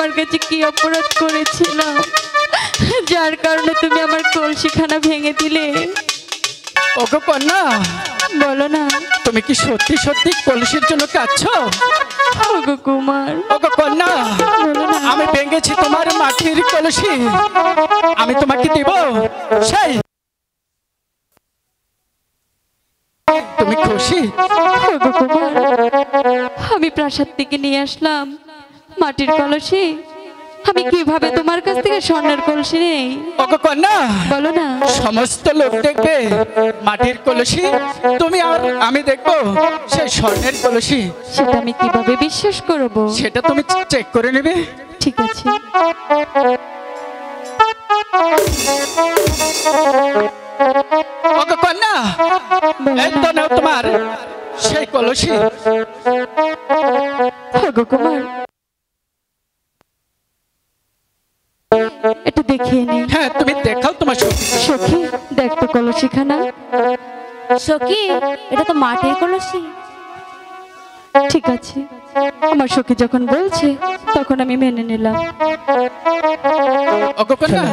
তোমার কাছে কি অপরাধ করেছিলাম যার কারণে তুমি আমার কলসিখানা ভেঙে দিলে? ওগো কন্যা, বলো না, তুমি কি সত্যি সত্যি কলসির জন্য কাঁদছো? ওগো কুমার, ওগো কন্যা, বলো না। আমি ভেঙেছি তোমার মাটির কলসি, আমি তোমাকে দেব সেই। তুমি খুশি? ওগো কুমার, আমি প্রাসাদ থেকে নিয়ে আসলাম মাটির কলসি, আমি কিভাবে তোমার কাছ থেকে স্বর্ণের কলসি নেই? ওগো কন্যা, বলো না। সমস্ত লোক দেখবে মাটির কলসি, তুমি আর আমি দেখবো সেই স্বর্ণের কলসি। সেটা আমি কিভাবে বিশ্বাস করব? সেটা তুমি চেক করে নেবে। ঠিক আছে। ওগো কন্যা, এই তো নাও তোমার সেই কলসি। ওগো কুমার, একটু দেখিয়ে নে। হ্যাঁ, তুমি দেখাও তোমার সখী। সখী, দেখ তো কলসিখানা। সখী, এটা তো মাটির কলসি। ঠিক আছে, আমার সখী যখন বলছে তখন আমি মেনে নিলাম। ওগো কন্যা,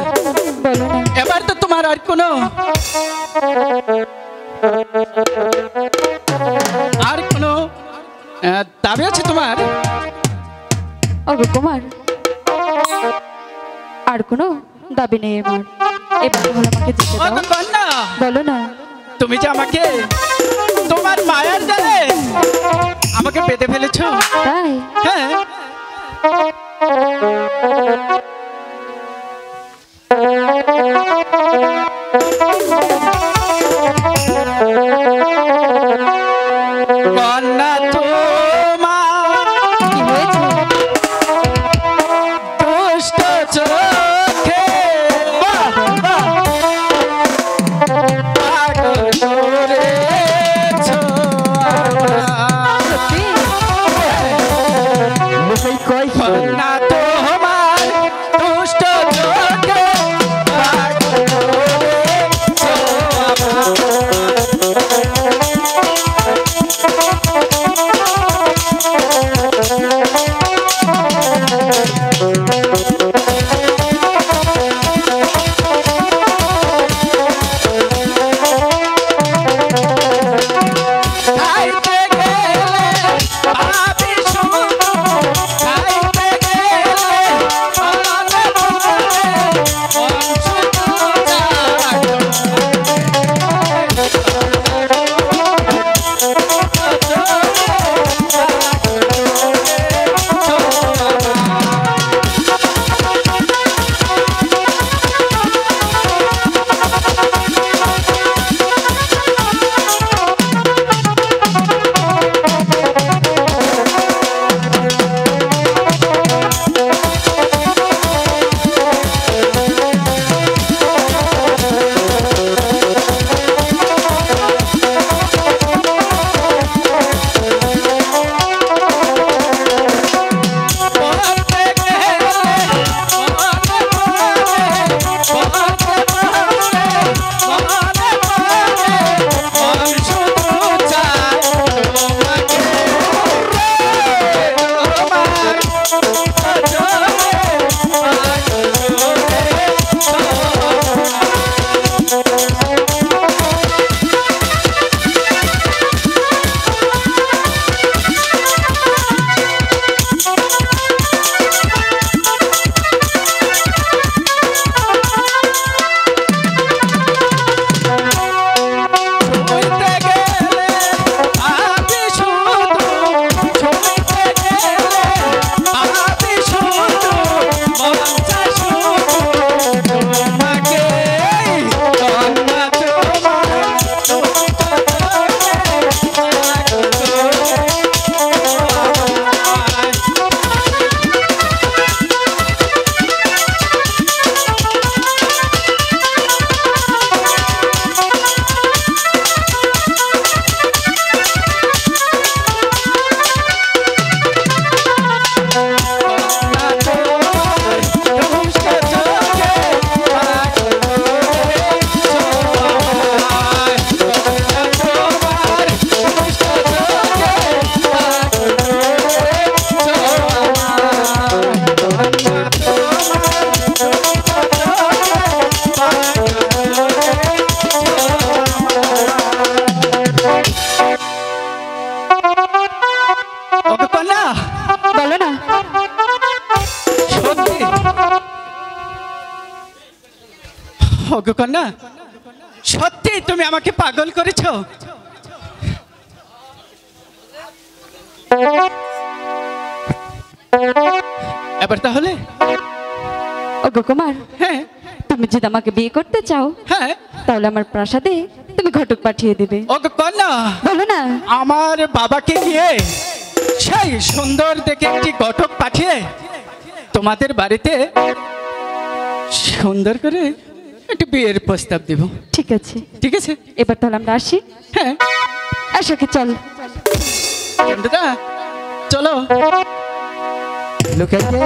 বলো না। এবার তো তোমার আর কোনো দাবি আছে তোমার? ওগো কুমার, আর কোনো দাবি নেই আমার। এবার তাহলে আমাকে যেতে দাও। ওগো কন্যা, বলো না। তুমি যে আমাকে তোমার মায়ার জালে আমাকে পেতে ফেলেছো। তাই? হ্যাঁ, কন্যা তোমার কি হয়েছে? দুষ্ট চোখে পাগল করেছো আমায়। সত্যি? কন্যা ওগো কন্যা, বলো না। সত্যি ওগো কন্যা, সত্যি তুমি আমাকে পাগল করেছো? এবার তাহলে ওগো কুমার, হ্যাঁ তুমি যদি আমাকে বিয়ে করতে চাও হ্যাঁ তাহলে আমার প্রাসাদে তুমি ঘটক পাঠিয়ে দেবে। ওগো কন্যা, বলো না। আমার বাবাকে গিয়ে সেই সুন্দর দেখে একটি ঘটক পাঠিয়ে তোমাদের বাড়িতে সুন্দর করে একটু বিয়ের প্রস্তাব দেব। ঠিক আছে, ঠিক আছে? এবার তাহলে আমরা আসি। হ্যাঁ আশাকে চল। চন্দ্রদা, চলো। লুকাইতে